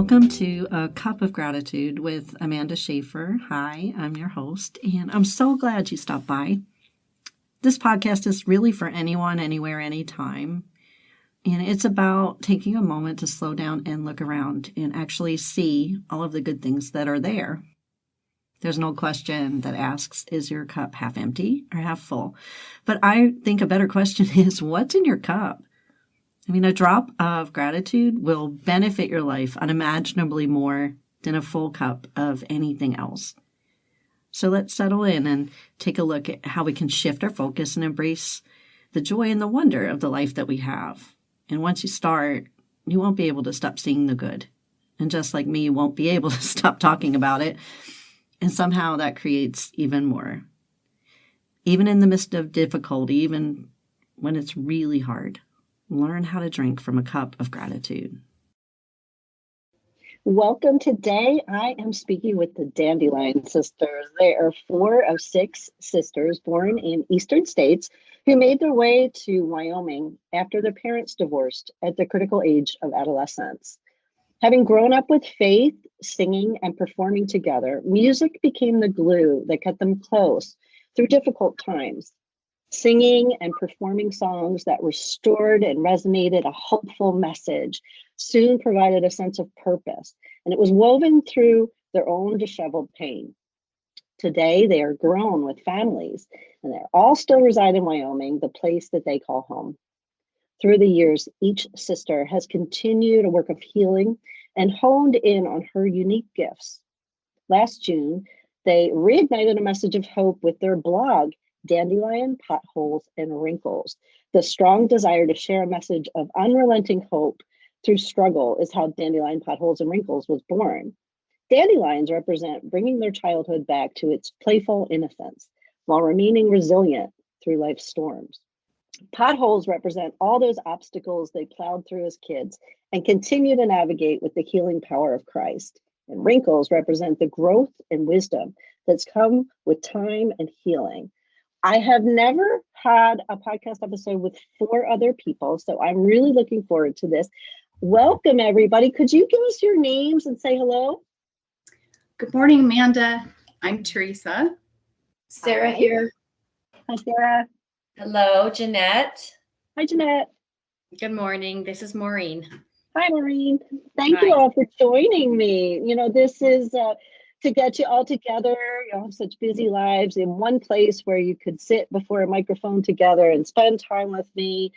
Welcome to A Cup of Gratitude with Amanda Schaefer. Hi, I'm your host, and I'm so glad you stopped by. This podcast is really for anyone, anywhere, anytime. And it's about taking a moment to slow down and look around and actually see all of the good things that are there. There's no question that asks, is your cup half empty or half full? But I think a better question is, what's in your cup? I mean, a drop of gratitude will benefit your life unimaginably more than a full cup of anything else. So let's settle in and take a look at how we can shift our focus and embrace the joy and the wonder of the life that we have. And once you start, you won't be able to stop seeing the good. And just like me, you won't be able to stop talking about it. And somehow that creates even more. Even in the midst of difficulty, even when it's really hard. Learn how to drink from a cup of gratitude. Welcome. Today, I am speaking with the Dandelion Sisters. They are 4 of 6 sisters born in eastern states who made their way to Wyoming after their parents divorced at the critical age of adolescence. Having grown up with faith, singing, and performing together, music became the glue that kept them close through difficult times. Singing and performing songs that restored and resonated a hopeful message soon provided a sense of purpose, and it was woven through their own disheveled pain. Today, they are grown with families, and they all still reside in Wyoming, the place that they call home. Through the years, each sister has continued a work of healing and honed in on her unique gifts. Last June, they reignited a message of hope with their blog, Dandelion, Potholes, and Wrinkles. The strong desire to share a message of unrelenting hope through struggle is how Dandelion, Potholes, and Wrinkles was born. Dandelions represent bringing their childhood back to its playful innocence while remaining resilient through life's storms. Potholes represent all those obstacles they plowed through as kids and continue to navigate with the healing power of Christ. And Wrinkles represent the growth and wisdom that's come with time and healing. I have never had a podcast episode with 4 other people, so I'm really looking forward to this. Welcome, everybody. Could you give us your names and say hello? Good morning, Amanda. I'm Teresa. Sarah Hi. here. Hi, Sarah. Hello, Jeanette. Hi, Jeanette. Good morning. This is Maureen. Hi, Maureen. Thank Hi. you all for joining me. You know, this is to get you all together. You all have such busy lives in one place where you could sit before a microphone together and spend time with me.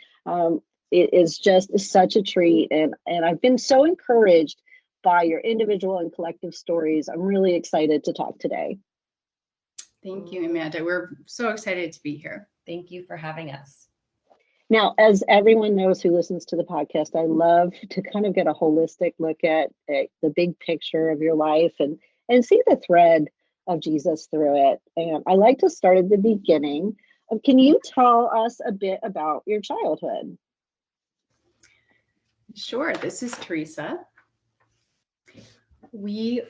It is just such a treat. And I've been so encouraged by your individual and collective stories. I'm really excited to talk today. Thank you, Amanda. We're so excited to be here. Thank you for having us. Now, as everyone knows who listens to the podcast, I love to kind of get a holistic look at the big picture of your life and see the thread of Jesus through it. And I like to start at the beginning. Can you tell us a bit about your childhood? Sure. This is Teresa. We're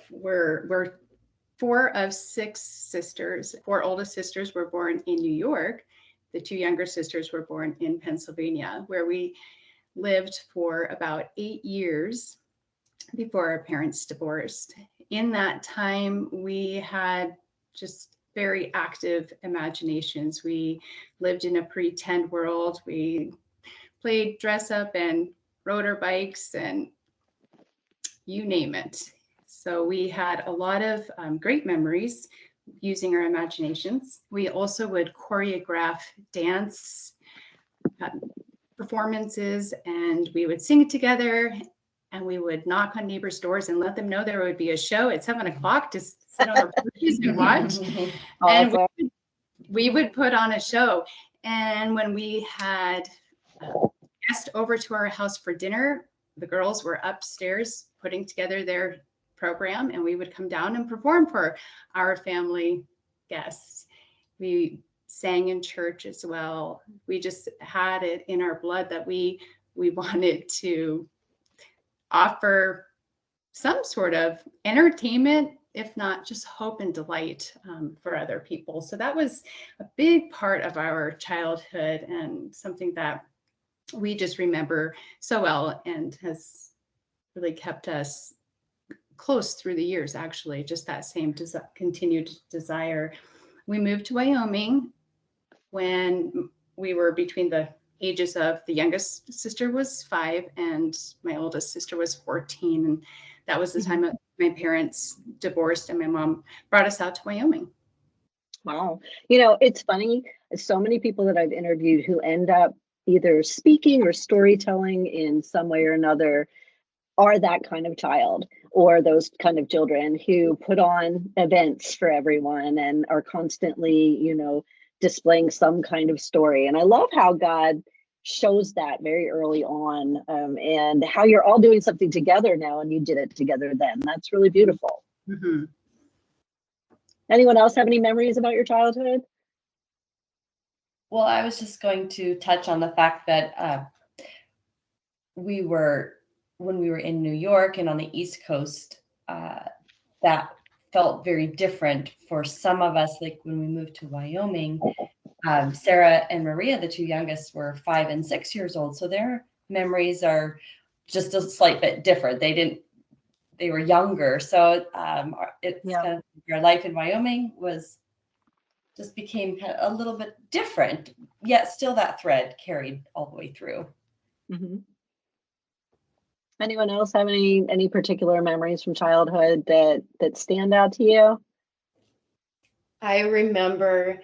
4 of 6 sisters. 4 oldest sisters were born in New York. The 2 younger sisters were born in Pennsylvania, where we lived for about 8 years before our parents divorced. In that time, we had just very active imaginations. We lived in a pretend world. We played dress up and rode our bikes and you name it. So we had a lot of great memories using our imaginations. We also would choreograph dance performances, and we would sing together, and we would knock on neighbors' doors and let them know there would be a show at 7 o'clock to sit on our porches and watch. And we would put on a show. And when we had guests over to our house for dinner, the girls were upstairs putting together their program, and we would come down and perform for our family guests. We sang in church as well. We just had it in our blood that we wanted to offer some sort of entertainment, if not just hope and delight for other people. So that was a big part of our childhood and something that we just remember so well and has really kept us close through the years, actually, just that same continued desire. We moved to Wyoming when we were between the ages of, the youngest sister was 5 and my oldest sister was 14. And that was the time that my parents divorced and my mom brought us out to Wyoming. Wow. You know, it's funny. So many people that I've interviewed who end up either speaking or storytelling in some way or another are that kind of child, or those kind of children who put on events for everyone and are constantly, you know, displaying some kind of story. And I love how God shows that very early on, and how you're all doing something together now and you did it together then. That's really beautiful. Mm-hmm. Anyone else have any memories about your childhood? Well, I was just going to touch on the fact that when we were in New York and on the East Coast, that felt very different for some of us. Like when we moved to Wyoming, Sarah and Maria, the 2 youngest, were 5 and 6 years old. So their memories are just a slight bit different. They were younger. So it's kind of, our life in Wyoming just became kind of a little bit different, yet still that thread carried all the way through. Mm-hmm. Anyone else have any particular memories from childhood that stand out to you? I remember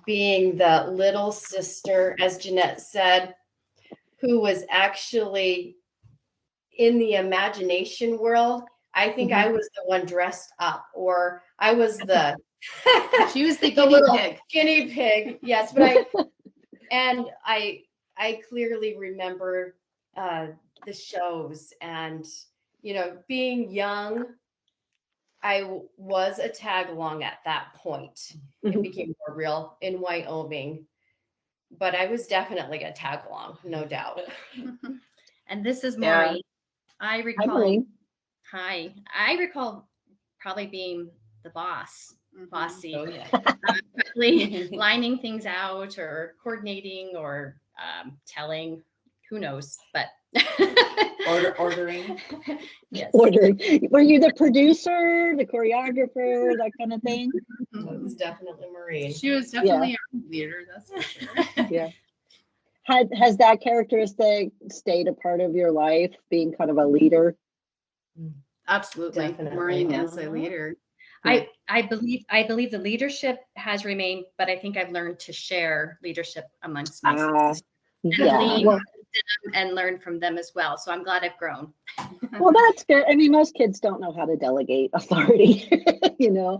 being the little sister, as Jeanette said, who was actually in the imagination world. I think I was the one dressed up, or I was the She was the guinea pig. Yes, but I clearly remember the shows, and you know, being young, I was a tag along at that point. It became more real in Wyoming, but I was definitely a tag along, no doubt. And this is Maureen. I recall. Hi, I recall probably being the bossy, Oh, yeah. probably lining things out or coordinating or telling. Who knows? But Ordering. Yes. Ordering. Were you the producer, the choreographer, that kind of thing? It was definitely Maureen. She was definitely our leader, that's for sure. Yeah. Has that characteristic stayed a part of your life, being kind of a leader? Absolutely. Definitely. Maureen is a leader. I believe the leadership has remained, but I think I've learned to share leadership amongst my sisters. Yeah. And learn from them as well. So I'm glad I've grown. Well, that's good. I mean, most kids don't know how to delegate authority, you know,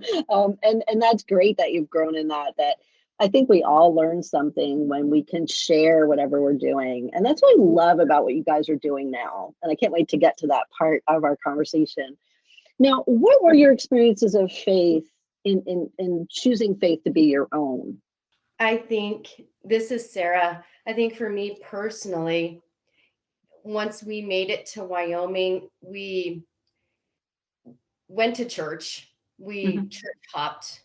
and that's great that you've grown in that I think we all learn something when we can share whatever we're doing. And that's what I love about what you guys are doing now. And I can't wait to get to that part of our conversation. Now, what were your experiences of faith in choosing faith to be your own? I think, this is Sarah. I think for me personally, once we made it to Wyoming, we went to church. We church hopped.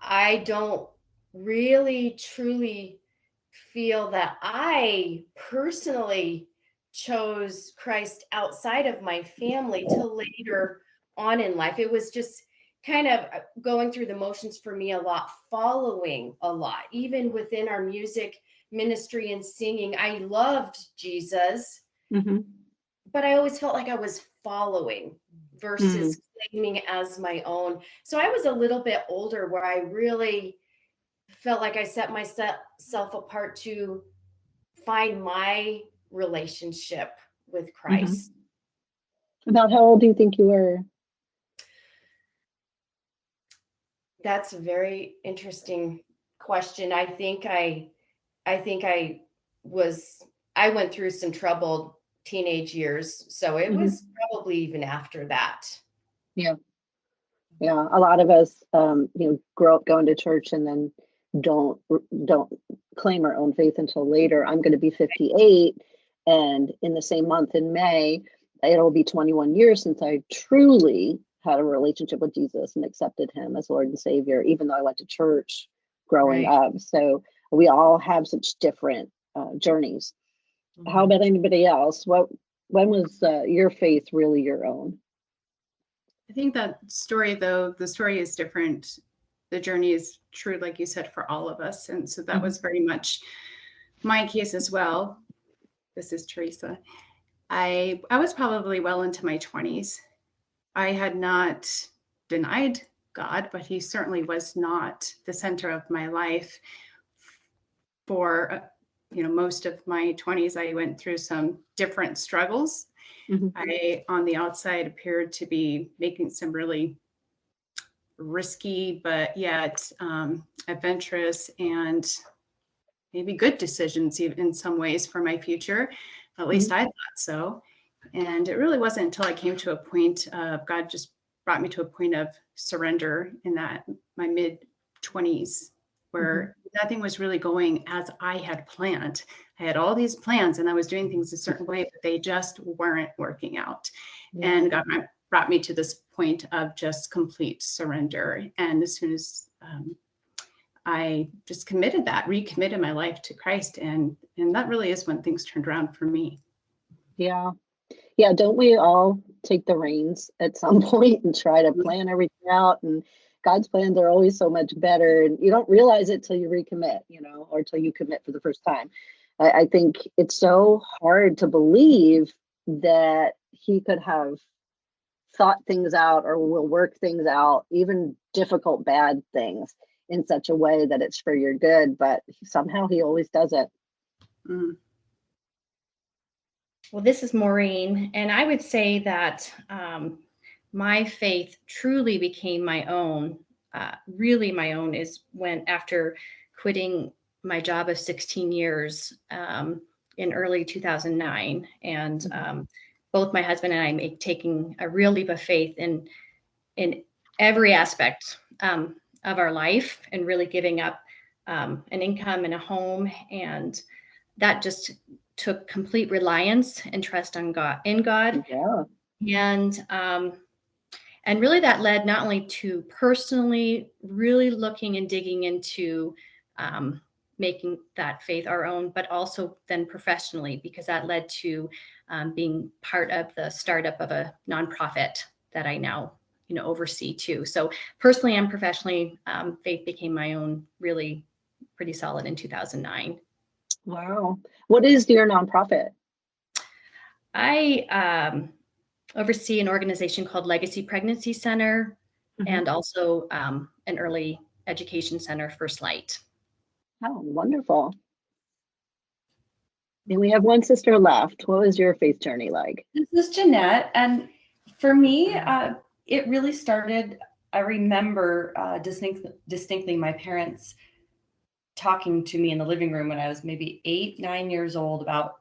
I don't really truly feel that I personally chose Christ outside of my family till later on in life. It was just kind of going through the motions for me a lot, following a lot, even within our music ministry and singing. I loved Jesus, but I always felt like I was following versus claiming as my own. So I was a little bit older where I really felt like I set myself apart to find my relationship with Christ. About how old do you think you were? That's a very interesting question. I went through some troubled teenage years, so it was probably even after that. Yeah. A lot of us, grow up going to church and then don't claim our own faith until later. I'm going to be 58, and in the same month in May, it'll be 21 years since I truly had a relationship with Jesus and accepted him as Lord and Savior, even though I went to church growing up. So we all have such different journeys. How about anybody else? When was your faith really your own? I think that story, though, the story is different. The journey is true, like you said, for all of us. And so that was very much my case as well. This is Teresa. I was probably well into my 20s. I had not denied God, but he certainly was not the center of my life. For most of my 20s, I went through some different struggles. I, on the outside, appeared to be making some really risky, but yet adventurous and maybe good decisions in some ways for my future. At least I thought so. And it really wasn't until I came to a point of God just brought me to a point of surrender in that my mid 20s, where nothing was really going as I had planned. I had all these plans and I was doing things a certain way, but they just weren't working out. And God brought me to this point of just complete surrender. And as soon as I just recommitted my life to Christ, and that really is when things turned around for me. Yeah. Yeah. Don't we all take the reins at some point and try to plan everything out? And God's plans are always so much better. And you don't realize it till you recommit, or till you commit for the first time. I think it's so hard to believe that he could have thought things out or will work things out, even difficult, bad things, in such a way that it's for your good. But somehow he always does it. Well, this is Maureen, and I would say that my faith truly became my own, really my own, is when, after quitting my job of 16 years in early 2009, and both my husband and I taking a real leap of faith in every aspect of our life, and really giving up an income and a home, and that just took complete reliance and trust on God, and really that led not only to personally really looking and digging into making that faith our own, but also then professionally, because that led to being part of the startup of a nonprofit that I now oversee too. So personally and professionally, faith became my own, really pretty solid in 2009. Wow. What is your nonprofit? I oversee an organization called Legacy Pregnancy Center, and also an early education center, First Light. Oh, wonderful. And we have one sister left. What was your faith journey like? This is Jeanette. And for me, it really started, I remember distinctly my parents talking to me in the living room when I was maybe 8, 9 years old about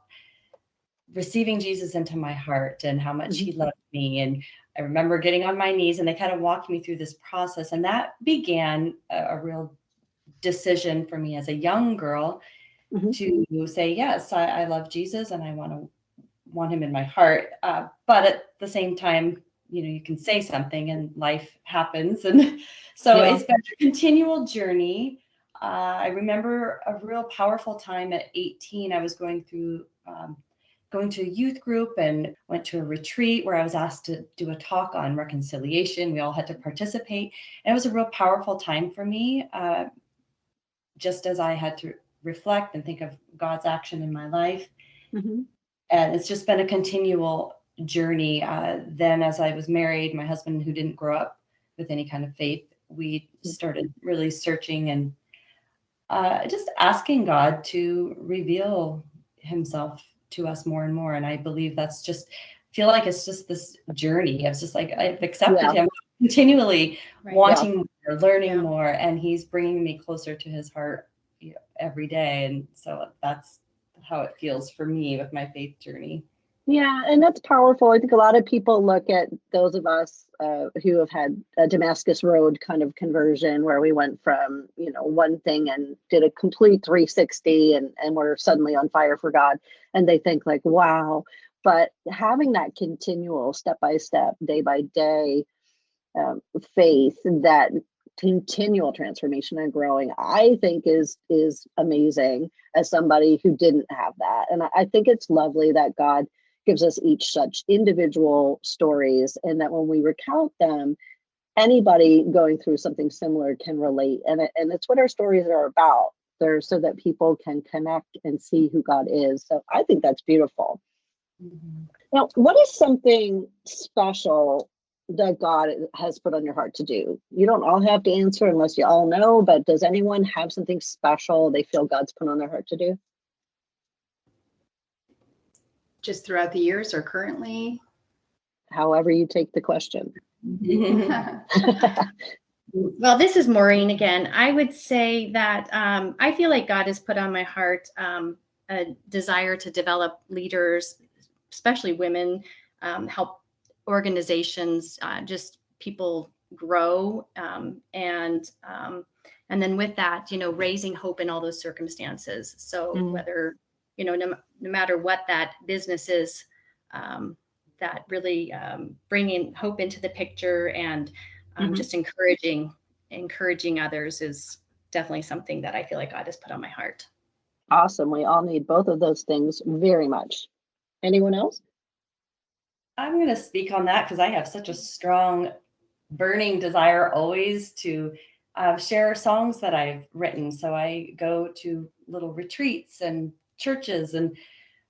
receiving Jesus into my heart and how much he loved me. And I remember getting on my knees, and they kind of walked me through this process. And that began a real decision for me as a young girl to say, yes, I love Jesus and I want him in my heart. But at the same time, you can say something and life happens. And so it's been a continual journey. I remember a real powerful time at 18. I was going to a youth group and went to a retreat where I was asked to do a talk on reconciliation. We all had to participate. And it was a real powerful time for me, just as I had to reflect and think of God's action in my life. And it's just been a continual journey. Then as I was married, my husband, who didn't grow up with any kind of faith, we started really searching and just asking God to reveal himself to us more and more. And I believe that's feel like it's just this journey. It's just like I've accepted him, continually wanting more, learning more, and he's bringing me closer to his heart every day. And so that's how it feels for me with my faith journey. Yeah, and that's powerful. I think a lot of people look at those of us who have had a Damascus Road kind of conversion, where we went from, one thing and did a complete 360 and we're suddenly on fire for God. And they think like, wow. But having that continual step-by-step, day-by-day faith, that continual transformation and growing, I think is amazing as somebody who didn't have that. And I think it's lovely that God gives us each such individual stories, and that when we recount them, anybody going through something similar can relate. And it's what our stories are about. They're so that people can connect and see who God is. So I think that's beautiful. Mhm. Now, what is something special that God has put on your heart to do? You don't all have to answer unless you all know, but does anyone have something special they feel God's put on their heart to do? Just throughout the years or currently? However you take the question. Well, this is Maureen again. I would say that I feel like God has put on my heart a desire to develop leaders, especially women, help organizations, just people grow, and then with that, raising hope in all those circumstances. So whether no matter what that business is, that really bringing hope into the picture and just encouraging others is definitely something that I feel like God has put on my heart. Awesome. We all need both of those things very much. Anyone else? I'm going to speak on that because I have such a strong, burning desire always to share songs that I've written. So I go to little retreats and churches and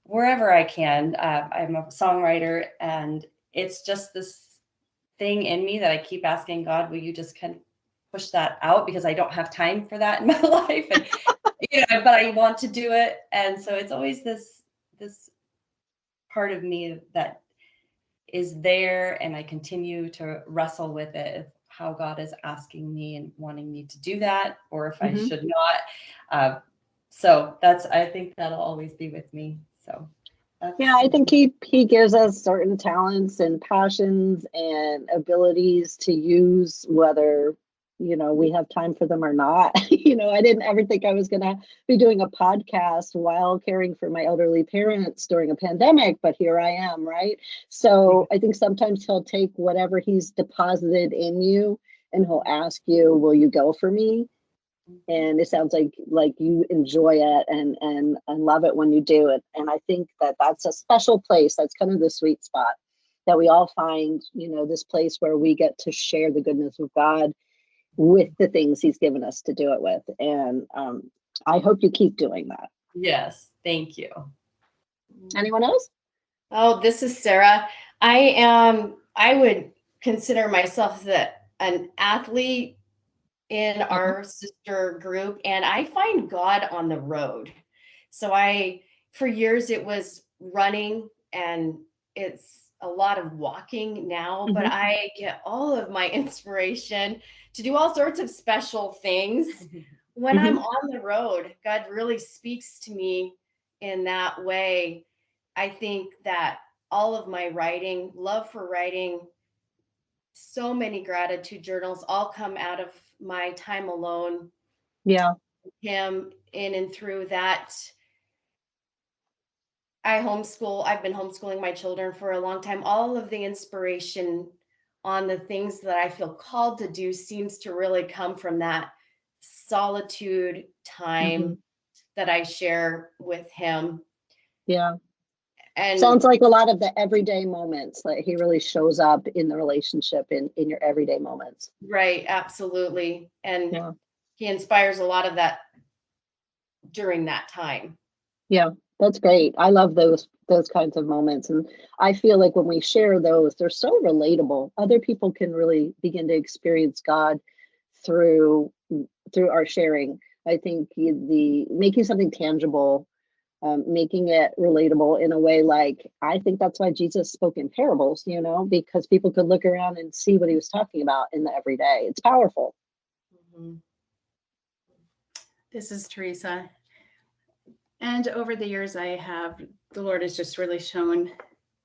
wherever I can. I'm a songwriter, and it's just this thing in me that I keep asking God, will you just kind of push that out, because I don't have time for that in my life, and but I want to do it. And so it's always this part of me that is there, and I continue to wrestle with it, how God is asking me and wanting me to do that, or if I should not. So I think that'll always be with me. So yeah, I think he gives us certain talents and passions and abilities to use, whether we have time for them or not. I didn't ever think I was going to be doing a podcast while caring for my elderly parents during a pandemic, but here I am, right? So I think sometimes he'll take whatever he's deposited in you and he'll ask you, will you go for me? And it sounds like you enjoy it and love it when you do it. And I think that that's a special place. That's kind of the sweet spot that we all find, this place where we get to share the goodness of God with the things he's given us to do it with. And I hope you keep doing that. Yes, thank you. Anyone else? Oh, this is Sarah. I would consider myself an athlete in our sister group, and I find God on the road. So for years it was running, and it's a lot of walking now, but I get all of my inspiration to do all sorts of special things when I'm on the road. God really speaks to me in that way. I think that all of my writing, love for writing, so many gratitude journals all come out of my time alone. Yeah. Him in and through that. I've been homeschooling my children for a long time. All of the inspiration on the things that I feel called to do seems to really come from that solitude time that I share with him. Yeah. And sounds like a lot of the everyday moments, like he really shows up in the relationship in your everyday moments. Right, absolutely. And he inspires a lot of that during that time. Yeah, that's great. I love those kinds of moments. And I feel like when we share those, they're so relatable. Other people can really begin to experience God through our sharing. I think the making something tangible, making it relatable in a way, like I think that's why Jesus spoke in parables, because people could look around and see what he was talking about in the everyday. It's powerful. This is Teresa. And over the years, the Lord has just really shown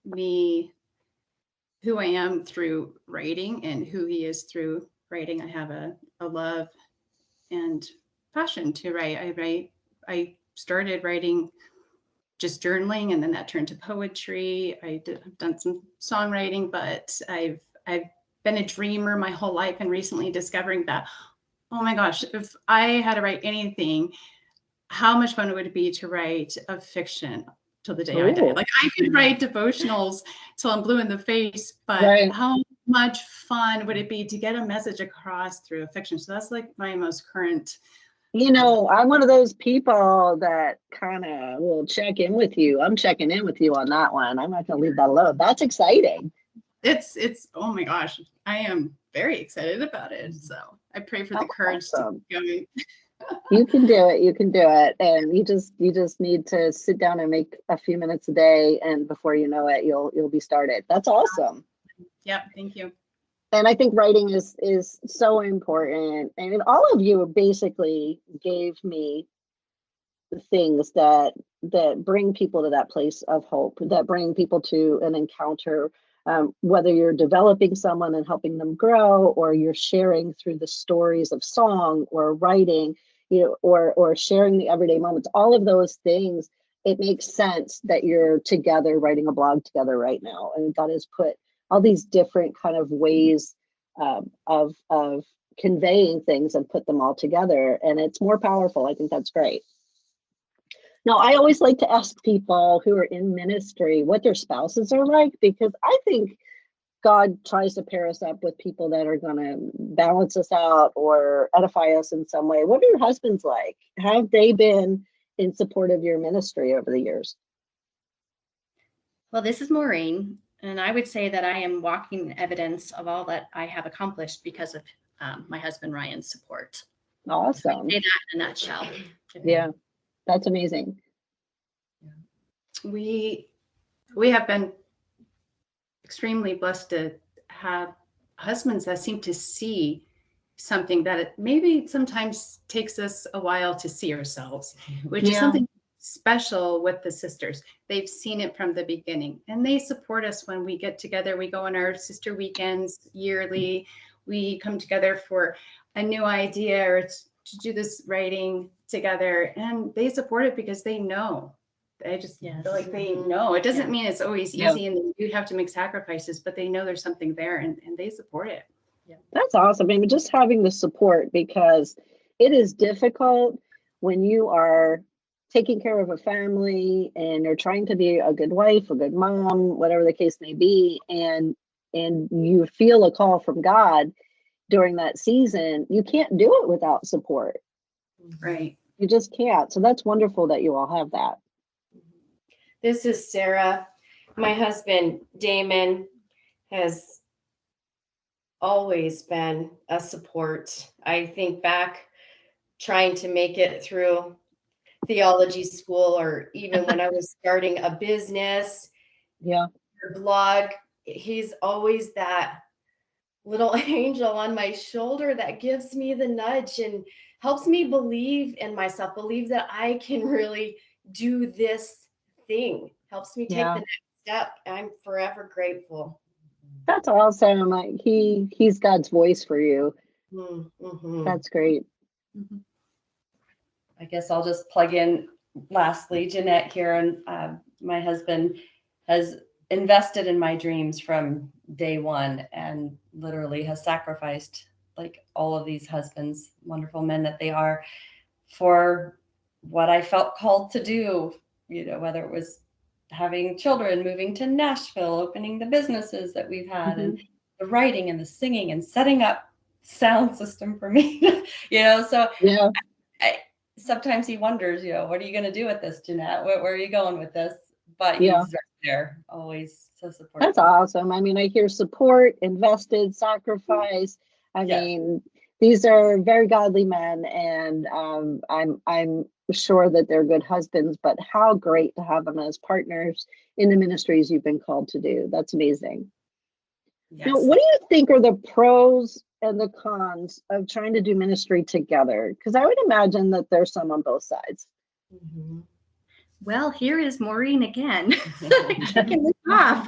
me who I am through writing and who he is through writing. I have a love and passion to write. I started writing just journaling, and then that turned to poetry. I've done some songwriting, but I've been a dreamer my whole life, and recently discovering that, oh my gosh, if I had to write anything, how much fun would it be to write a fiction, till the day I die. Ooh. Like I could write devotionals till I'm blue in the face, but Right. how much fun would it be to get a message across through a fiction? So that's like my most current. You know, I'm one of those people that kind of will check in with you. I'm checking in with you on that one. I'm not going to leave that alone. That's exciting. It's oh my gosh, I am very excited about it. So I pray for the courage Awesome. to keep going. You can do it. You can do it. And you just need to sit down and make a few minutes a day, and before you know it, you'll be started. That's awesome. Yeah, thank you. And I think writing is so important. And all of you basically gave me the things that bring people to that place of hope, that bring people to an encounter. Whether you're developing someone and helping them grow, or you're sharing through the stories of song or writing, you know, or sharing the everyday moments, all of those things, it makes sense that you're together writing a blog together right now. And God has put all these different kind of ways of conveying things and put them all together, and it's more powerful. I think that's great. Now, I always like to ask people who are in ministry what their spouses are like, because I think God tries to pair us up with people that are going to balance us out or edify us in some way. What are your husbands like? Have they been in support of your ministry over the years? Well, this is Maureen, and I would say that I am walking evidence of all that I have accomplished because of my husband Ryan's support. Awesome. Say that in a nutshell. Yeah, that's amazing. We have been extremely blessed to have husbands that seem to see something that it maybe sometimes takes us a while to see ourselves, which is something special with the sisters. They've seen it from the beginning, and they support us when we get together. We go on our sister weekends yearly. We come together for a new idea or to do this writing together, and they support it because they know. I just feel like they know. It doesn't mean it's always easy and you have to make sacrifices, but they know there's something there, and they support it. Yeah, that's awesome. I mean, just having the support, because it is difficult when you are taking care of a family and you're trying to be a good wife, a good mom, whatever the case may be, and you feel a call from God during that season. You can't do it without support. Right. You just can't. So that's wonderful that you all have that. This is Sarah. My husband, Damon, has always been a support. I think back trying to make it through theology school, or even when I was starting a business, or blog, he's always that little angel on my shoulder that gives me the nudge and helps me believe in myself, believe that I can really do this thing, helps me take the next step. I'm forever grateful. That's awesome. Like he's God's voice for you. Mm-hmm. That's great. Mm-hmm. I guess I'll just plug in lastly, Jeanette here, and my husband has invested in my dreams from day one and literally has sacrificed, like all of these husbands, wonderful men that they are, for what I felt called to do, you know, whether it was having children, moving to Nashville, opening the businesses that we've had, and the writing and the singing and setting up sound system for me, you know, so sometimes he wonders, you know, what are you going to do with this, Jeanette? Where are you going with this? But he's right there, always so supportive. That's awesome. I mean, I hear support, invested, sacrifice. I mean, these are very godly men, and I'm sure that they're good husbands, but how great to have them as partners in the ministries you've been called to do. That's amazing. Now, what do you think are the pros and the cons of trying to do ministry together? Because I would imagine that there's some on both sides. Mm-hmm. Well, here is Maureen again, kicking this off.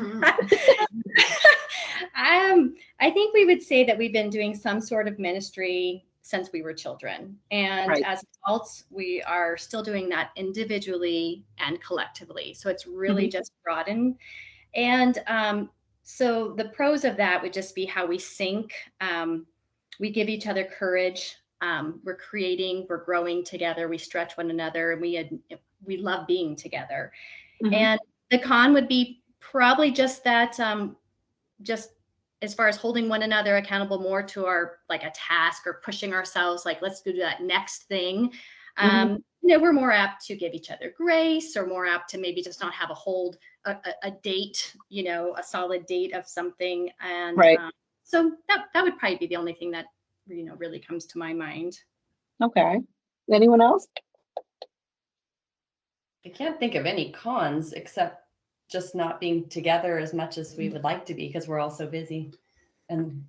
I think we would say that we've been doing some sort of ministry since we were children. And as adults, we are still doing that individually and collectively. So it's really just broadened. And so the pros of that would just be how we sync. We give each other courage. We're creating, we're growing together. We stretch one another, and we love being together. Mhm. And the con would be probably just that, just as far as holding one another accountable more to our, like a task or pushing ourselves, like, let's do that next thing. We're more apt to give each other grace, or more apt to maybe just not have a date, a solid date of something. And Right. so that would probably be the only thing that, really comes to my mind. Okay. Anyone else? I can't think of any cons except just not being together as much as we would like to be because we're all so busy. And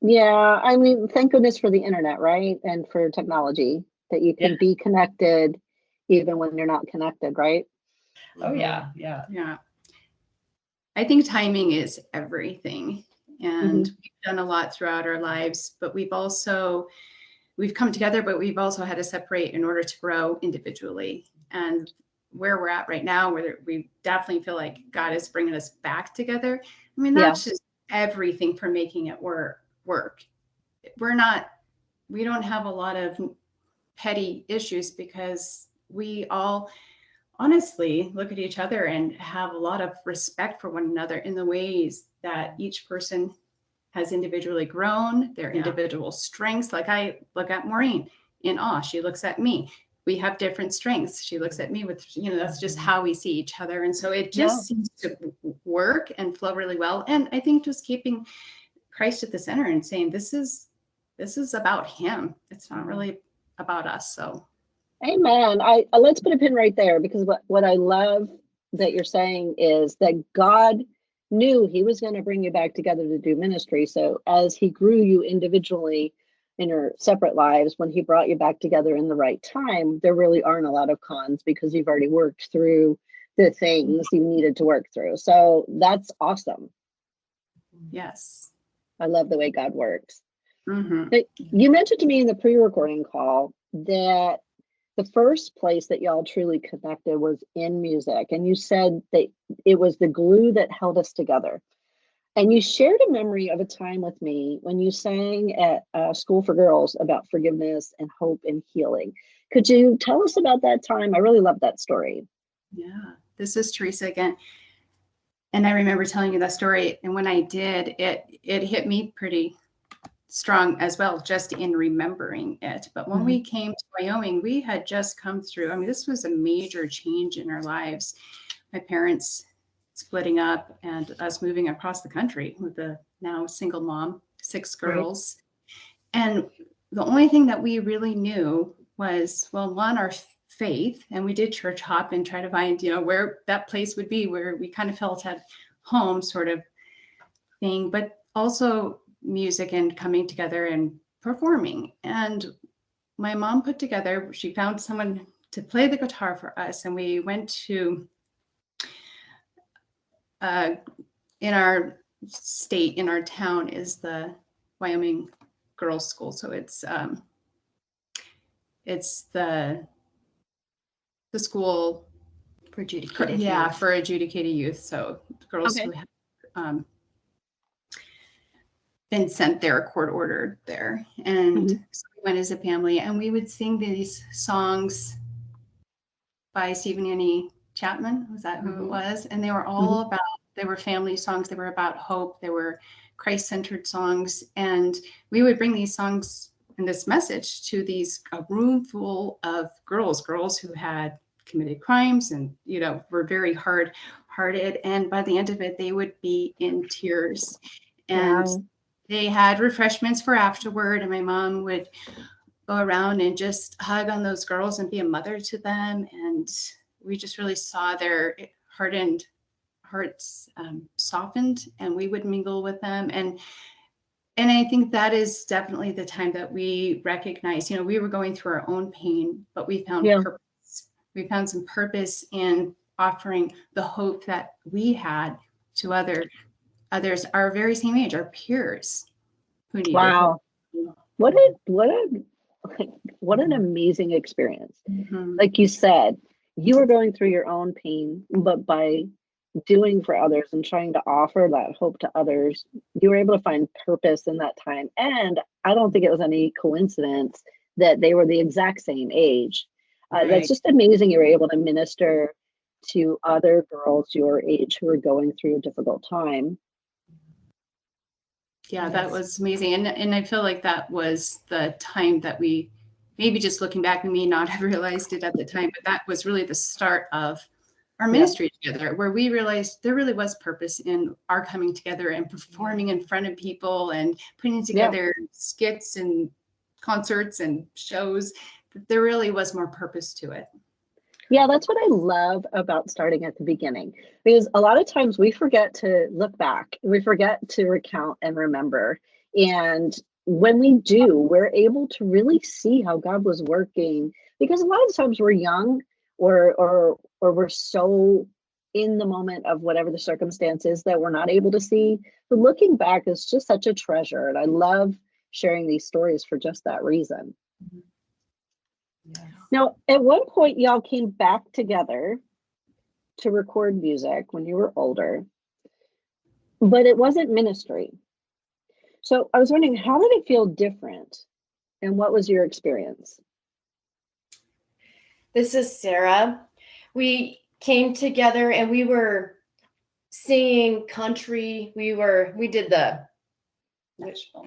Yeah, I mean, thank goodness for the internet, right? And for technology, that you can be connected even when you're not connected, right? oh yeah. Yeah. I think timing is everything. And we've done a lot throughout our lives, but we've come together, but we've also had to separate in order to grow individually. And where we're at right now, where we definitely feel like God is bringing us back together. I mean, that's just everything for making it work. We don't have a lot of petty issues because we all honestly look at each other and have a lot of respect for one another in the ways that each person has individually grown, their individual strengths. Like I look at Maureen in awe. She looks at me. We have different strengths. She looks at me with, that's just how we see each other. And so it just seems to work and flow really well. And I think just keeping Christ at the center and saying, this is about him. It's not really about us. So Amen. I let's put a pin right there, because what I love that you're saying is that God knew he was going to bring you back together to do ministry. So as he grew you individually in your separate lives, when he brought you back together in the right time, there really aren't a lot of cons because you've already worked through the things you needed to work through. So that's awesome. yes. I love the way God works. Mm-hmm. But you mentioned to me in the pre-recording call that the first place that y'all truly connected was in music. And you said that it was the glue that held us together. And you shared a memory of a time with me when you sang at School for Girls about forgiveness and hope and healing. Could you tell us about that time? I really love that story. Yeah, this is Teresa again. And I remember telling you that story. And when I did, it hit me pretty strong as well, just in remembering it. But when we came to Wyoming, we had just come through. I mean, this was a major change in our lives. My parents splitting up and us moving across the country with a now single mom, 6 girls. Right. And the only thing that we really knew was, well, one, our faith, and we did church hop and try to find, where that place would be where we kind of felt at home, sort of thing, but also music and coming together and performing. And my mom she found someone to play the guitar for us, and we went to in our state, in our town, is the Wyoming Girls School. So it's the school For adjudicated youth. For adjudicated youth. So girls who have been sent there, court ordered there. And so we went as a family, and we would sing these songs by Stephen Annie Chapman. Was that who it was? And they were all they were family songs. They were about hope. They were Christ-centered songs. And we would bring these songs and this message to a room full of girls who had committed crimes and, were very hard-hearted. And by the end of it, they would be in tears. And they had refreshments for afterward. And my mom would go around and just hug on those girls and be a mother to them. And we just really saw their hardened hearts softened, and we would mingle with them. And I think that is definitely the time that we recognized, we were going through our own pain, but we found purpose. We found some purpose in offering the hope that we had to others our very same age, our peers who needed hope. What an amazing experience. Like you said, you were going through your own pain, but by doing for others and trying to offer that hope to others, you were able to find purpose in that time. And I don't think it was any coincidence that they were the exact same age. That's just amazing. You were able to minister to other girls your age who are going through a difficult time. Yeah, that was amazing. And I feel like that was the time that we, maybe just looking back, we may not have realized it at the time, but that was really the start of our ministry together, where we realized there really was purpose in our coming together and performing in front of people and putting together skits and concerts and shows. There really was more purpose to it. Yeah, that's what I love about starting at the beginning, because a lot of times we forget to look back, we forget to recount and remember. And when we do, we're able to really see how God was working, because a lot of times we're young or we're so in the moment of whatever the circumstance is that we're not able to see. But looking back is just such a treasure. And I love sharing these stories for just that reason. Yes. Now, at one point, y'all came back together to record music when you were older, but it wasn't ministry. So I was wondering, how did it feel different? And what was your experience? This is Sarah. We came together and we were singing country. We did the Nashville.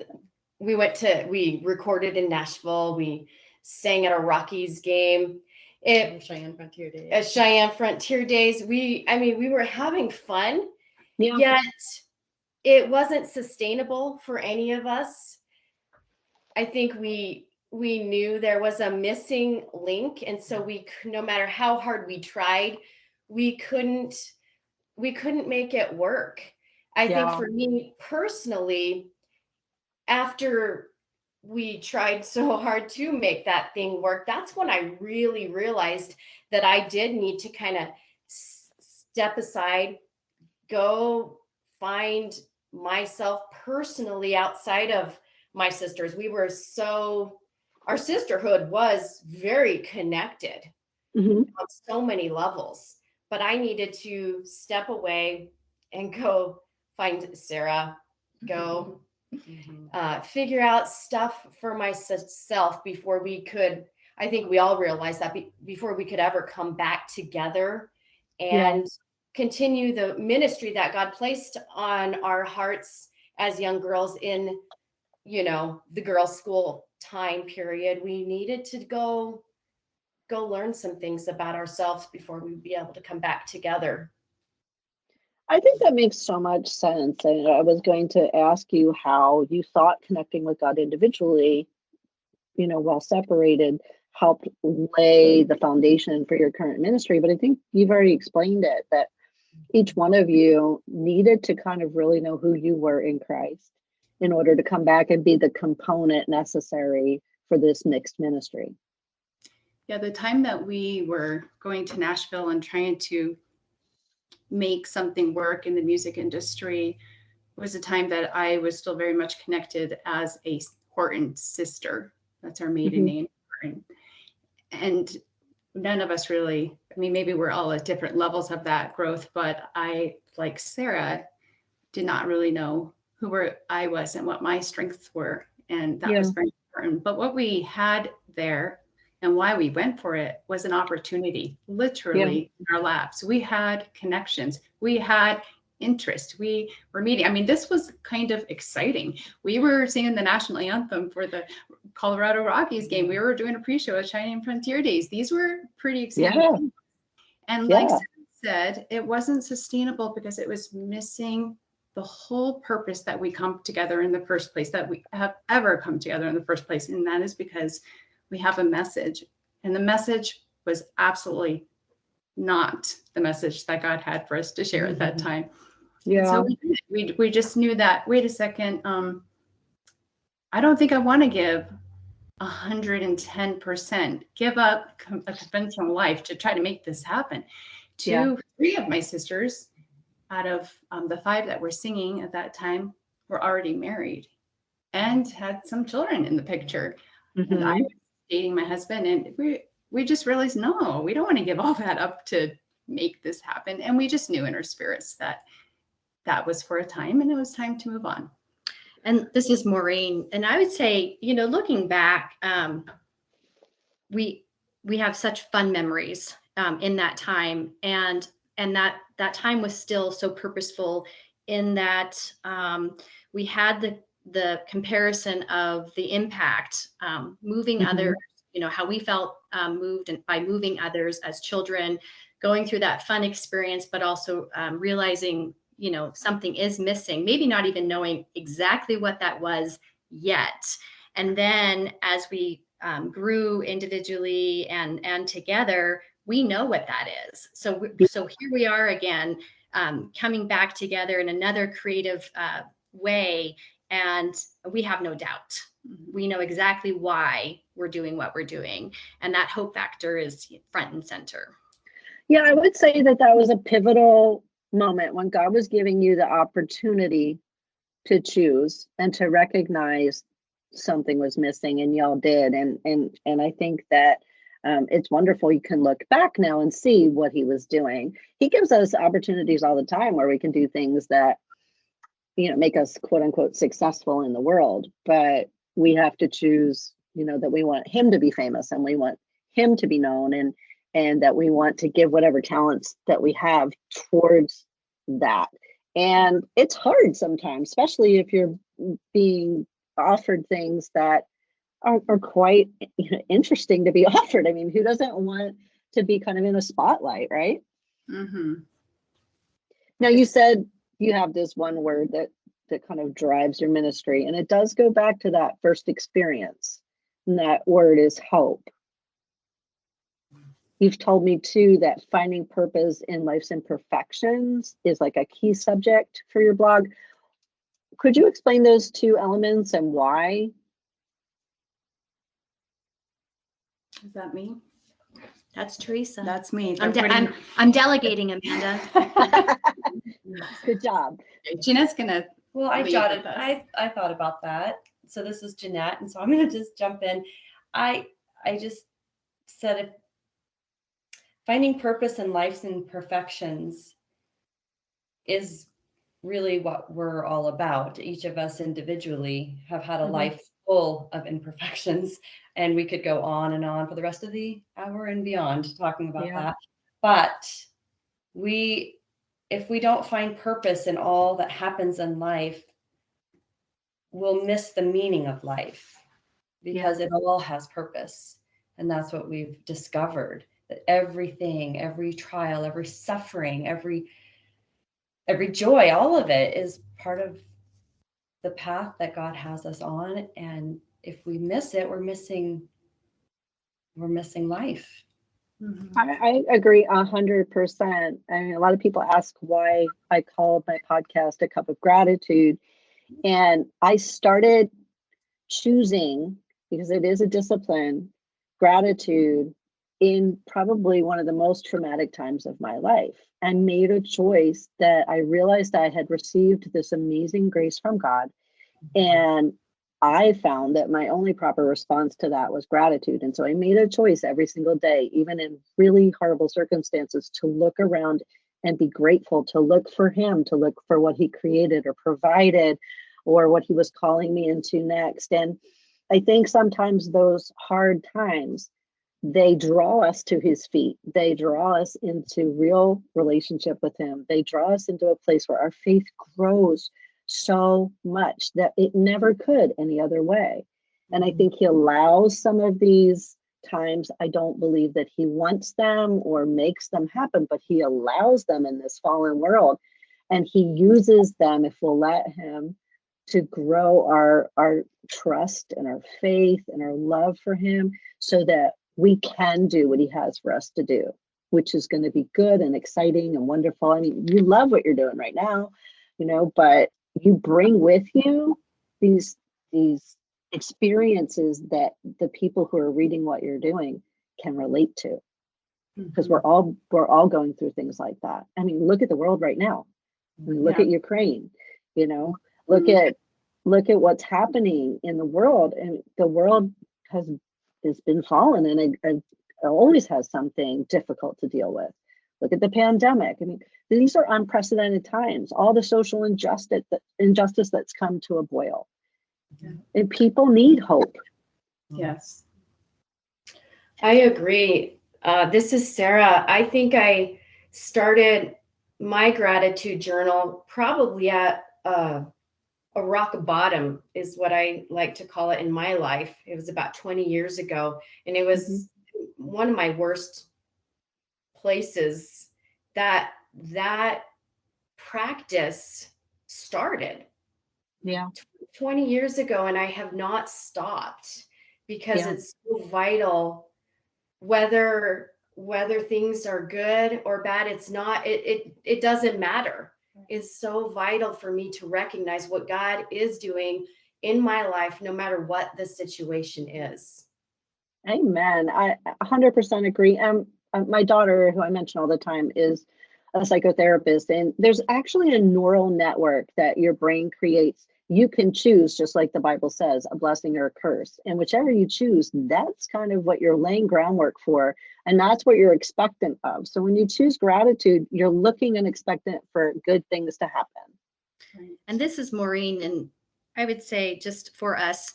we recorded in Nashville. We sang at a Rockies game. Cheyenne Frontier Days. At Cheyenne Frontier Days. We were having fun, yet it wasn't sustainable for any of us. I think we knew there was a missing link, and so no matter how hard we tried, we couldn't make it work. I think for me personally, after we tried so hard to make that thing work, that's when I really realized that I did need to kind of step aside, go find myself personally outside of my sisters. Our sisterhood was very connected on so many levels, but I needed to step away and go find Sarah, go figure out stuff for myself before we could, I think we all realized that before we could ever come back together and continue the ministry that God placed on our hearts as young girls in, the girls' school time period. We needed to go learn some things about ourselves before we'd be able to come back together. I think that makes so much sense. And I was going to ask you how you thought connecting with God individually, while separated, helped lay the foundation for your current ministry. But I think you've already explained it, that each one of you needed to kind of really know who you were in Christ in order to come back and be the component necessary for this mixed ministry. Yeah, the time that we were going to Nashville and trying to make something work in the music industry was a time that I was still very much connected as a Horton sister. That's our maiden name. And none of us really, maybe we're all at different levels of that growth, but I, like Sarah, did not really know who I was and what my strengths were. And that was very important. But what we had there and why we went for it was an opportunity, literally in our laps. We had connections. We had interest. We were meeting. This was kind of exciting. We were singing the national anthem for the Colorado Rockies game. We were doing a pre-show at Cheyenne Frontier Days. These were pretty exciting things. And like Sarah said, it wasn't sustainable because it was missing the whole purpose that we come together in the first place, that we have ever come together in the first place. And that is because we have a message. And the message was absolutely not the message that God had for us to share at that time. And so we just knew that, wait a second, I don't think I want to give 110%, give up a conventional life to try to make this happen. 3 of my sisters out of the 5 that were singing at that time were already married and had some children in the picture. And I was dating my husband, and we just realized, no, we don't want to give all that up to make this happen. And we just knew in our spirits that was for a time, and it was time to move on. And this is Maureen. And I would say, looking back, we have such fun memories in that time, and that time was still so purposeful in that we had the comparison of the impact, moving others, how we felt moved and by moving others as children, going through that fun experience, but also realizing, something is missing, maybe not even knowing exactly what that was yet. And then as we grew individually and together, we know what that is. So here we are again, coming back together in another creative way. And we have no doubt. We know exactly why we're doing what we're doing. And that hope factor is front and center. Yeah, I would say that was a pivotal moment when God was giving you the opportunity to choose and to recognize something was missing, and y'all did. And I think that it's wonderful. You can look back now and see what he was doing. He gives us opportunities all the time where we can do things that, make us quote unquote successful in the world. But we have to choose, that we want him to be famous and we want him to be known, and that we want to give whatever talents that we have towards that. And it's hard sometimes, especially if you're being offered things that are quite interesting to be offered. I mean, who doesn't want to be kind of in a spotlight, right? Mm-hmm. Now, you said you have this one word that kind of drives your ministry, and it does go back to that first experience, and that word is hope. You've told me too that finding purpose in life's imperfections is like a key subject for your blog. Could you explain those two elements and why? Is that me? That's Teresa. That's me. I'm delegating, Amanda. Good job. Gina's gonna. Well, I thought about that. So this is Jeanette, and so I'm gonna just jump in. I just said, if finding purpose in life's imperfections is really what we're all about. Each of us individually have had a life full of imperfections, and we could go on and on for the rest of the hour and beyond talking about that. But if we don't find purpose in all that happens in life, we'll miss the meaning of life, because it all has purpose. And that's what we've discovered, that everything, every trial, every suffering, every joy, all of it is part of the path that God has us on. And if we miss it, we're missing life. Mm-hmm. I agree 100%. I mean, a lot of people ask why I called my podcast A Cup of Gratitude. And I started choosing, because it is a discipline, gratitude in probably one of the most traumatic times of my life. I made a choice that I realized I had received this amazing grace from God. And I found that my only proper response to that was gratitude. And so I made a choice every single day, even in really horrible circumstances, to look around and be grateful, to look for him, to look for what he created or provided, or what he was calling me into next. And I think sometimes those hard times, they draw us to his feet. They draw us into real relationship with him. They draw us into a place where our faith grows so much that it never could any other way. And I think he allows some of these times. I don't believe that he wants them or makes them happen, but he allows them in this fallen world. And he uses them, if we'll let him, to grow our trust and our faith and our love for him, so that we can do what he has for us to do, which is going to be good and exciting and wonderful. I mean, you love what you're doing right now, but you bring with you these experiences that the people who are reading what you're doing can relate to, because we're all going through things like that. I mean, look at the world right now. I mean, look at Ukraine, look at what's happening in the world, and the world has been fallen, and it always has something difficult to deal with. Look at the pandemic. I mean, these are unprecedented times. All the social injustice that's come to a boil, and people need hope. Yes. I agree. This is Sarah. I think I started my gratitude journal probably at a rock bottom, is what I like to call it in my life. It was about 20 years ago, and it was one of my worst places that practice started Yeah. 20 years ago, and I have not stopped because Yeah. it's so vital. Whether things are good or bad, it's not, it doesn't matter. It's so vital for me to recognize what God is doing in my life, no matter what the situation is. Amen. I 100% agree. My daughter, who I mention all the time, is a psychotherapist, and there's actually a neural network that your brain creates. You can choose, just like the Bible says, a blessing or a curse. And whichever you choose, that's kind of what you're laying groundwork for. And that's what you're expectant of. So when you choose gratitude, you're looking and expectant for good things to happen. And this is Maureen. And I would say, just for us,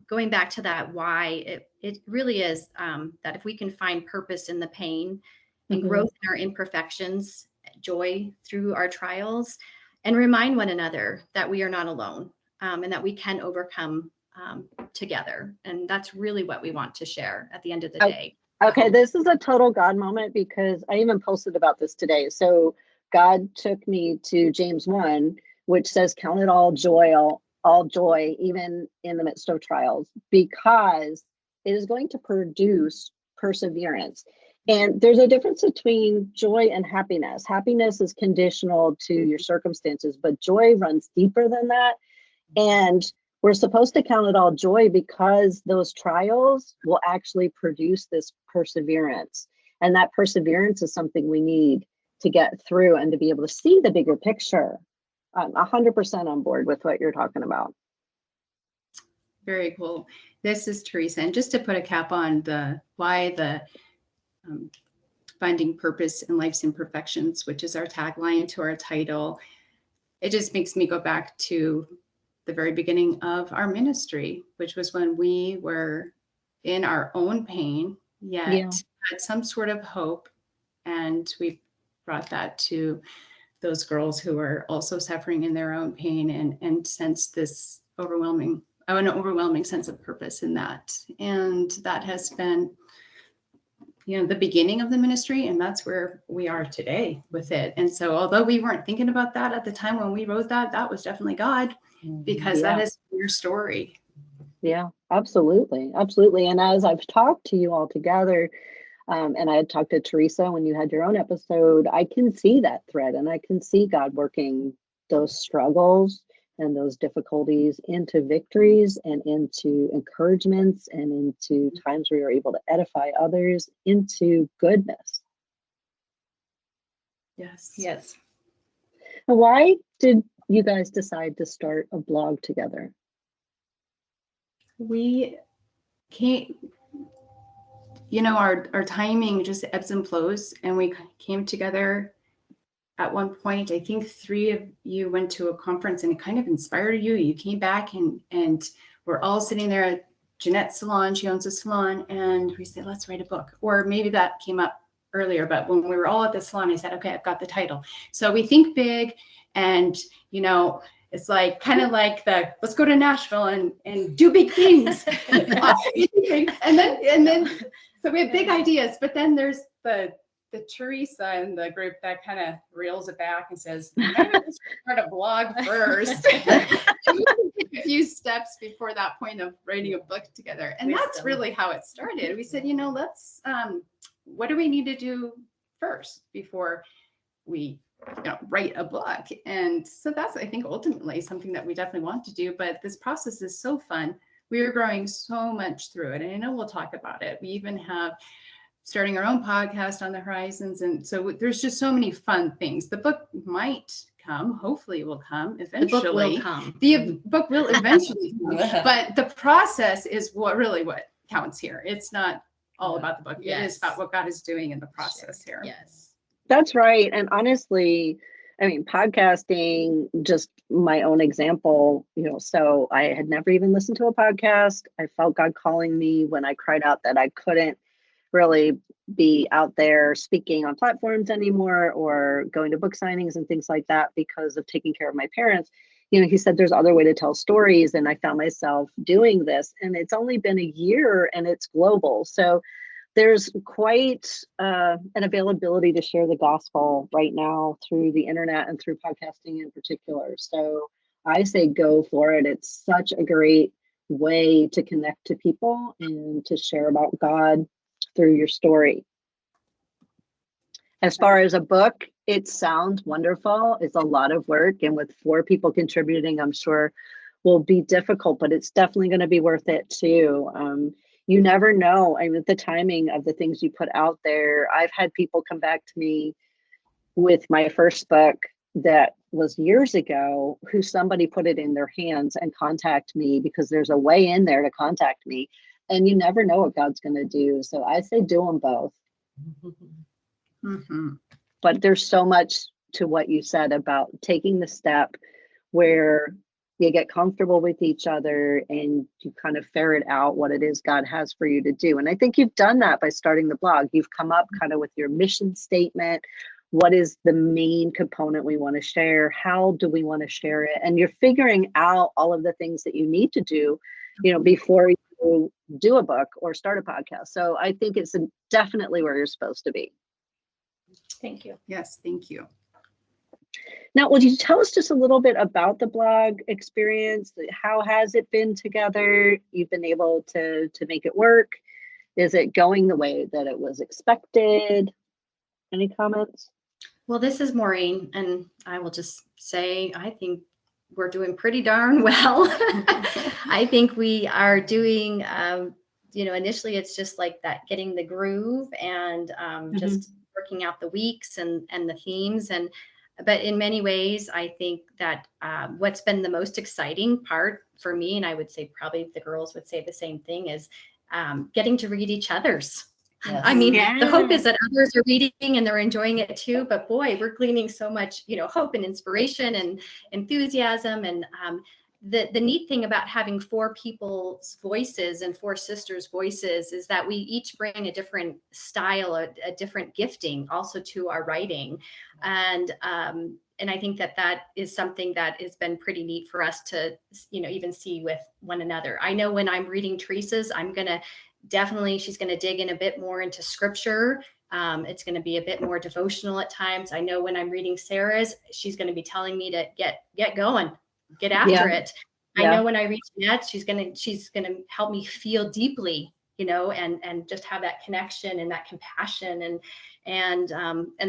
going back to that why, it really is that if we can find purpose in the pain and growth in our imperfections, joy through our trials, and remind one another that we are not alone, and that we can overcome together. And that's really what we want to share at the end of the day. Okay, this is a total God moment, because I even posted about this today. So God took me to James 1, which says, count it all joy, even in the midst of trials, because it is going to produce perseverance. And there's a difference between joy and happiness. Happiness is conditional to your circumstances, but joy runs deeper than that. And we're supposed to count it all joy, because those trials will actually produce this perseverance. And that perseverance is something we need to get through and to be able to see the bigger picture. I'm 100% on board with what you're talking about. Very cool. This is Teresa. And just to put a cap on why the finding purpose in life's imperfections, which is our tagline to our title, it just makes me go back to the very beginning of our ministry, which was when we were in our own pain, yet had some sort of hope. And we brought that to those girls who are also suffering in their own pain, and sensed this overwhelming sense of purpose in that. And that has been, the beginning of the ministry, and that's where we are today with it. And so although we weren't thinking about that at the time when we wrote that, that was definitely God, because that is your story. Yeah, absolutely. Absolutely. And as I've talked to you all together, and I had talked to Teresa when you had your own episode, I can see that thread, and I can see God working those struggles and those difficulties into victories and into encouragements and into times where you're able to edify others into goodness. Yes. And why did you guys decide to start a blog together? We can't, our timing just ebbs and flows, and we came together at one point. I think 3 of you went to a conference, and it kind of inspired you. You came back, and we're all sitting there at Jeanette's salon. She owns a salon, and we said, let's write a book. Or maybe that came up earlier, but when we were all at the salon, I said, okay, I've got the title. So we think big, and it's like kind of like let's go to Nashville and do big things. and then so we have big ideas, but then there's the Teresa in the group that kind of reels it back and says, maybe let's start a blog first. We took a few steps before that point of writing a book together. And that's really how it started. We said, let's, what do we need to do first before we write a book? And so that's, I think, ultimately something that we definitely want to do. But this process is so fun. We are growing so much through it. And I know we'll talk about it. We even have starting our own podcast on the horizons. And so there's just so many fun things. The book might come, hopefully it will come eventually. The book will come. The book will eventually come. But the process is what counts here. It's not all about the book. It is about what God is doing in the process here. Yes. That's right. And honestly, I mean, podcasting, just my own example, so I had never even listened to a podcast. I felt God calling me when I cried out that I couldn't. really be out there speaking on platforms anymore or going to book signings and things like that because of taking care of my parents. He said there's other way to tell stories, and I found myself doing this, and it's only been a year and it's global. So there's quite an availability to share the gospel right now through the internet and through podcasting in particular. So I say go for it. It's such a great way to connect to people and to share about God through your story. As far as a book, it sounds wonderful. It's a lot of work, and with 4 people contributing, I'm sure will be difficult, but it's definitely going to be worth it too. You never know. I mean, the timing of the things you put out there. I've had people come back to me with my first book that was years ago, who somebody put it in their hands and contact me because there's a way in there to contact me, and you never know what God's going to do. So I say do them both. Mm-hmm. But there's so much to what you said about taking the step where you get comfortable with each other and you kind of ferret out what it is God has for you to do. And I think you've done that by starting the blog. You've come up kind of with your mission statement. What is the main component we want to share? How do we want to share it? And you're figuring out all of the things that you need to do, before you do a book or start a podcast. So I think it's definitely where you're supposed to be. Thank you. Yes, thank you. Now, would you tell us just a little bit about the blog experience? How has it been together? You've been able to make it work? Is it going the way that it was expected? Any comments? Well, this is Maureen, and I will just say I think we're doing pretty darn well. I think we are doing, initially it's just like that, getting the groove and just working out the weeks and the themes. But in many ways, I think that what's been the most exciting part for me, and I would say probably the girls would say the same thing, is getting to read each other's. Yes. I mean, the hope is that others are reading and they're enjoying it too. But boy, we're gleaning so much, hope and inspiration and enthusiasm. And the neat thing about having 4 people's voices and 4 sisters' voices is that we each bring a different style, a different gifting also to our writing. And I think that is something that has been pretty neat for us to, even see with one another. I know when I'm reading Teresa's, she's going to dig in a bit more into scripture. It's going to be a bit more devotional at times. I know when I'm reading Sarah's, she's going to be telling me to get going, get after it. I know when I read Jeanette, she's going to help me feel deeply, and just have that connection and that compassion and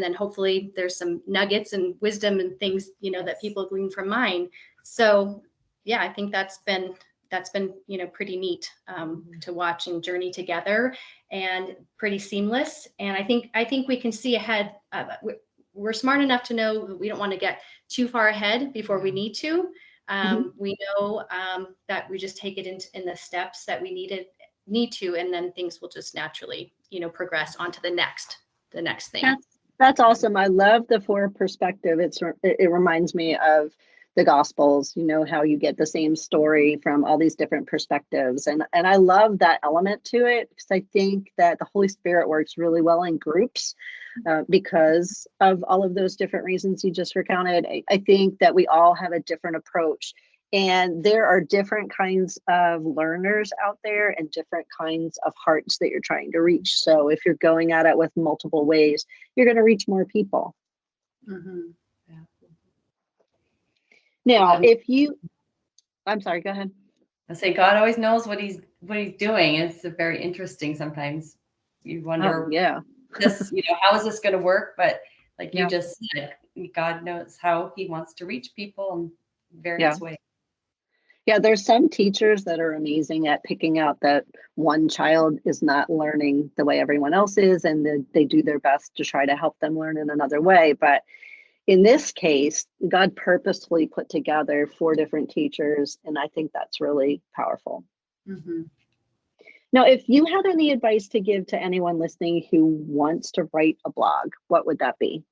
then hopefully there's some nuggets and wisdom and things, that people glean from mine. So yeah, I think that's been pretty neat to watch and journey together, and pretty seamless. And I think we can see ahead. We're smart enough to know we don't want to get too far ahead before we need to. We know that we just take it in the steps that we need to, and then things will just naturally, progress onto the next thing. That's awesome. I love the 4 perspective. It reminds me of the Gospels, how you get the same story from all these different perspectives. And I love that element to it, because I think that the Holy Spirit works really well in groups because of all of those different reasons you just recounted. I think that we all have a different approach, and there are different kinds of learners out there and different kinds of hearts that you're trying to reach. So if you're going at it with multiple ways, you're going to reach more people. Mm-hmm. Now, I'm sorry, go ahead. I say God always knows what he's doing. It's very interesting. Sometimes you wonder, how is this going to work? But like you just said, God knows how he wants to reach people in various ways. Yeah, there's some teachers that are amazing at picking out that one child is not learning the way everyone else is, and they do their best to try to help them learn in another way. But in this case, God purposefully put together 4 different teachers, and I think that's really powerful. Mm-hmm. Now, if you had any advice to give to anyone listening who wants to write a blog, what would that be?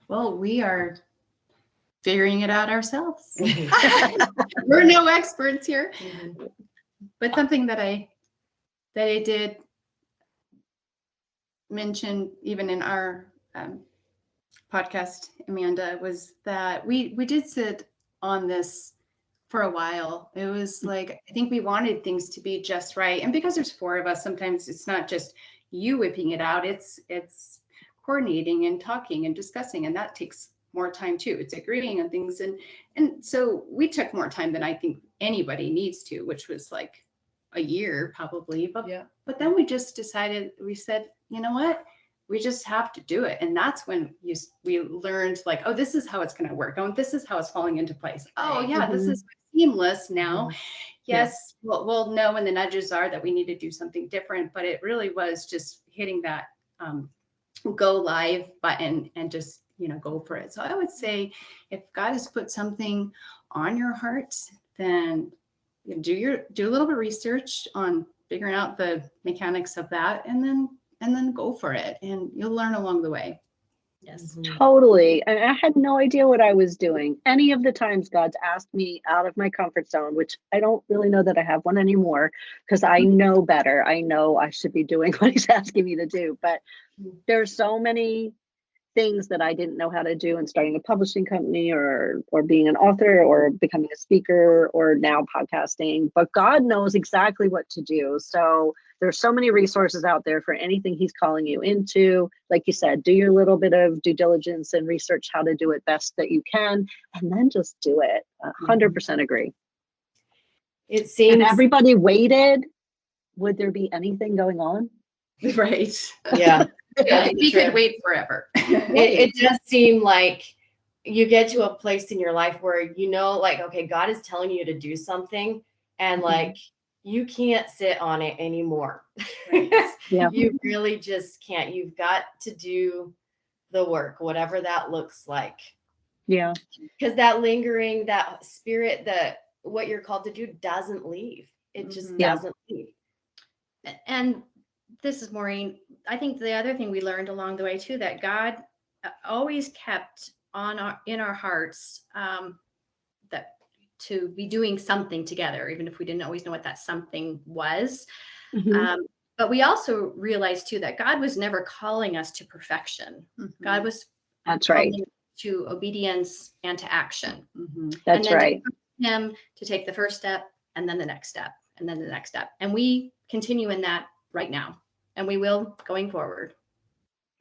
Well, we are figuring it out ourselves. We're no experts here. But something that I that I did mention, even in our podcast, Amanda, was that we did sit on this for a while. It was like, I think we wanted things to be just right. And because there's 4 of us, sometimes it's not just you whipping it out. It's coordinating and talking and discussing. And that takes more time too. It's agreeing on things. And so we took more time than I think anybody needs to, which was like a year probably. But then we just decided, we said, you know what? We just have to do it. And that's when we learned, like, oh, this is how it's going to work. Oh, this is how it's falling into place. Oh yeah, this is seamless now. Yes, we'll know when the nudges are that we need to do something different. But it really was just hitting that go live button and just, go for it. So I would say if God has put something on your heart, then do a little bit of research on figuring out the mechanics of that, and then go for it, and you'll learn along the way. Yes. Totally. And I had no idea what I was doing. Any of the times God's asked me out of my comfort zone, which I don't really know that I have one anymore, because I know better. I know I should be doing what he's asking me to do. But there's so many things that I didn't know how to do in starting a publishing company, or being an author, or becoming a speaker, or now podcasting. But God knows exactly what to do. So there's so many resources out there for anything he's calling you into. Like you said, do your little bit of due diligence and research how to do it best that you can, and then just do it. 100% agree. It seems If everybody waited, would there be anything going on? Right. Yeah. We could wait forever. It does seem like you get to a place in your life where like, okay, God is telling you to do something, and like you can't sit on it anymore. Yeah. You really just can't. You've got to do the work, whatever that looks like. Yeah. Because that lingering, that spirit, that what you're called to do doesn't leave. It just doesn't leave. And this is Maureen. I think the other thing we learned along the way too, that God always kept in our hearts that to be doing something together, even if we didn't always know what that something was. But we also realized too that God was never calling us to perfection. God was calling us to obedience and to action. That's right. Him to take the first step, and then the next step, and then the next step. And we continue in that right now. And we will going forward.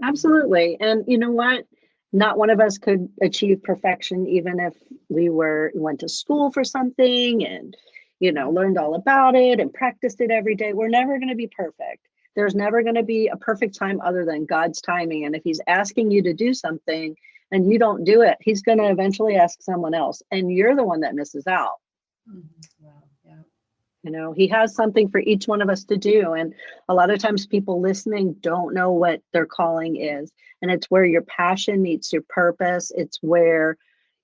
Absolutely. And you know what? Not one of us could achieve perfection, even if we went to school for something and, learned all about it and practiced it every day. We're never going to be perfect. There's never going to be a perfect time other than God's timing. And if he's asking you to do something and you don't do it, he's going to eventually ask someone else. And you're the one that misses out. Wow. Yeah. He has something for each one of us to do. And a lot of times people listening don't know what their calling is. And it's where your passion meets your purpose. It's where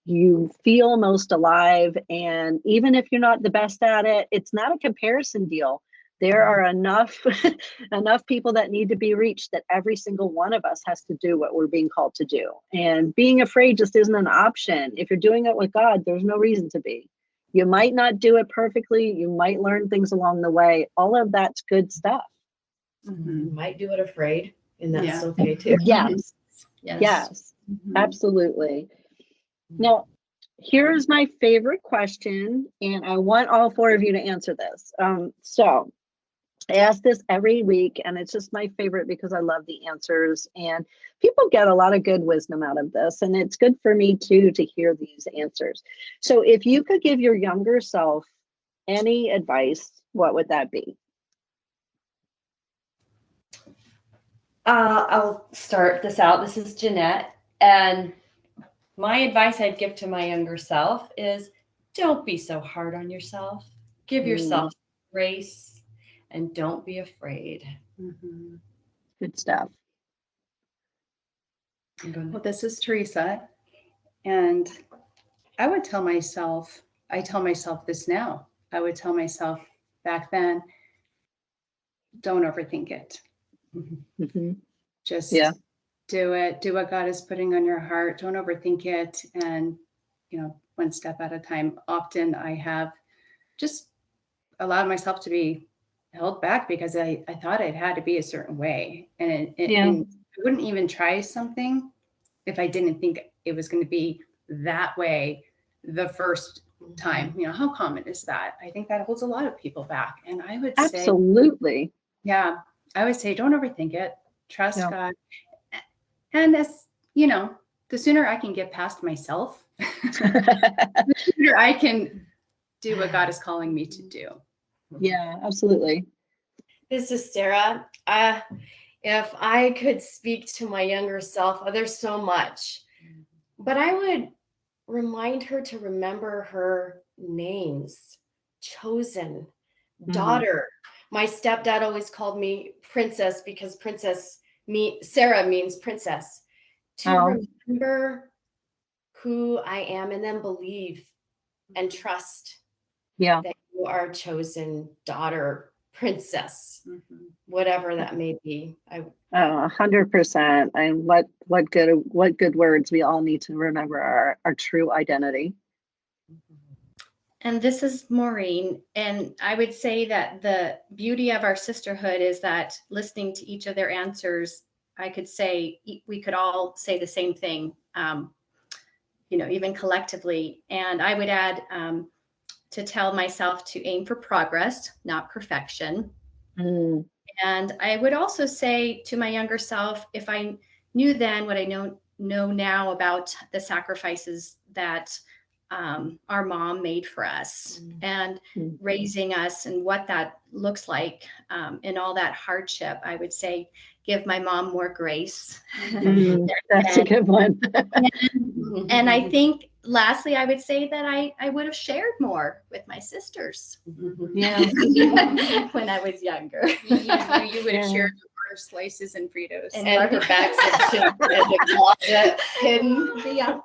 you feel most alive. And even if you're not the best at it, it's not a comparison deal. There are enough people that need to be reached that every single one of us has to do what we're being called to do. And being afraid just isn't an option. If you're doing it with God, there's no reason to be. You might not do it perfectly. You might learn things along the way. All of that's good stuff. You might do it afraid, and that's okay too. Yes. Absolutely. Now, here's my favorite question, and I want all 4 of you to answer this. So I ask this every week, and it's just my favorite because I love the answers, and people get a lot of good wisdom out of this, and it's good for me too to hear these answers. So if you could give your younger self any advice, what would that be? I'll start this out. This is Jeanette, and my advice I'd give to my younger self is don't be so hard on yourself. Give yourself grace and don't be afraid. Good stuff. Well, this is Teresa. And I tell myself this now. I would tell myself back then, don't overthink it. Just do it. Do what God is putting on your heart. Don't overthink it. And, one step at a time. Often I have just allowed myself to be held back because I thought it had to be a certain way. And, Yeah. and I wouldn't even try something if I didn't think it was going to be that way the first time. How common is that? I think that holds a lot of people back. And I would say, Absolutely. yeah, I would say, don't overthink it. Trust Yeah. God. And as the sooner I can get past myself, the sooner I can do what God is calling me to do. Yeah, absolutely. This is Sarah. If I could speak to my younger self, there's so much, but I would remind her to remember her names: chosen, daughter. My stepdad always called me princess because Sarah means princess. To remember who I am and then believe and trust Yeah. that you are a chosen daughter, princess, whatever that may be. 100%. And what good words. We all need to remember our true identity. And this is Maureen. And I would say that the beauty of our sisterhood is that listening to each of their answers, I could say we could all say the same thing, even collectively. And I would add to tell myself to aim for progress, not perfection. And I would also say to my younger self, if I knew then what I know now about the sacrifices that our mom made for us and raising us and what that looks like in all that hardship, I would say, give my mom more grace. That's a good one. And I think lastly, I would say that I would have shared more with my sisters. Yeah. When I was younger. You would have shared your slices and Fritos. And her bags of chips in the closet hidden. Yeah.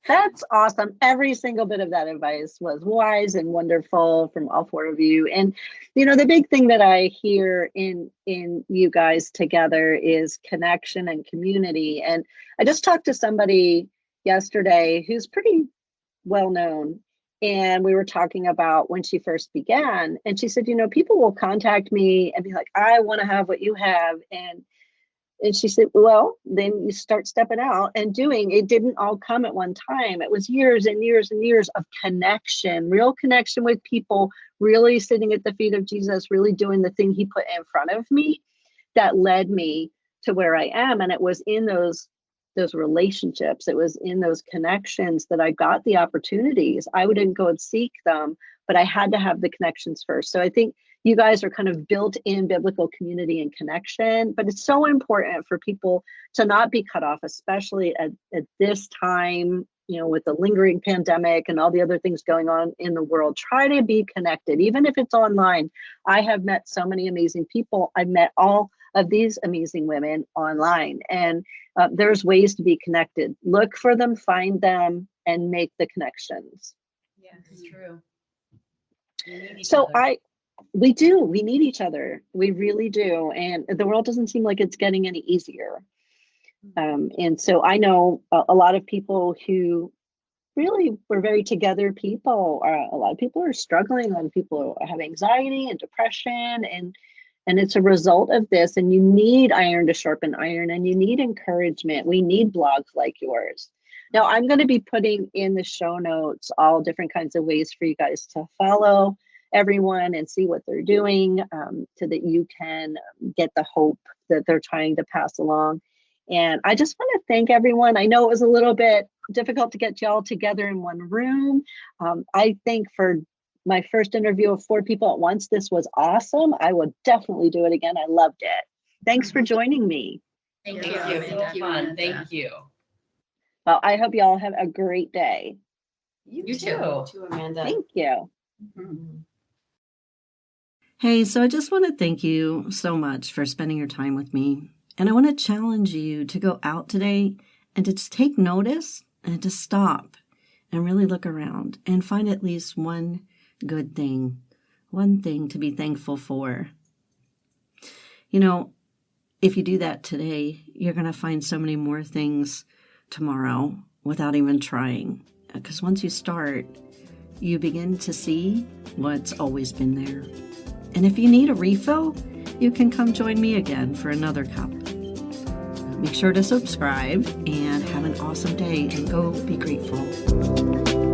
That's awesome. Every single bit of that advice was wise and wonderful from all four of you. And, the big thing that I hear in you guys together is connection and community. And I just talked to somebody yesterday who's pretty well known. And we were talking about when she first began. And she said, people will contact me and be like, I want to have what you have. And she said, well, then you start stepping out and doing. It didn't all come at one time. It was years and years and years of connection, real connection with people, really sitting at the feet of Jesus, really doing the thing he put in front of me that led me to where I am. And it was in those relationships, it was in those connections that I got the opportunities. I wouldn't go and seek them, but I had to have the connections first. So I think you guys are kind of built in biblical community and connection, but it's so important for people to not be cut off, especially at this time, with the lingering pandemic and all the other things going on in the world. Try to be connected, even if it's online. I have met so many amazing people. I've met all of these amazing women online, and there's ways to be connected. Look for them, find them, and make the connections. Yeah, it's true. We do. We need each other. We really do. And the world doesn't seem like it's getting any easier. And so I know a lot of people who really were very together people. A lot of people are struggling. A lot of people have anxiety and depression. And it's a result of this. And you need iron to sharpen iron, and you need encouragement. We need blogs like yours. Now, I'm going to be putting in the show notes all different kinds of ways for you guys to follow everyone and see what they're doing, so that you can get the hope that they're trying to pass along. And I just want to thank everyone. I know it was a little bit difficult to get y'all together in one room. I think for my first interview of 4 people at once, this was awesome. I would definitely do it again. I loved it. Thanks for joining me. Thank Thank you. you. So fun. Thank you. Well, I hope y'all have a great day. You too. To Amanda. Thank you. Hey, so I just want to thank you so much for spending your time with me. And I want to challenge you to go out today and to just take notice and to stop and really look around and find at least one good thing, one thing to be thankful for. If you do that today, you're going to find so many more things tomorrow without even trying. Because once you start, you begin to see what's always been there. And if you need a refill, you can come join me again for another cup. Make sure to subscribe and have an awesome day and go be grateful.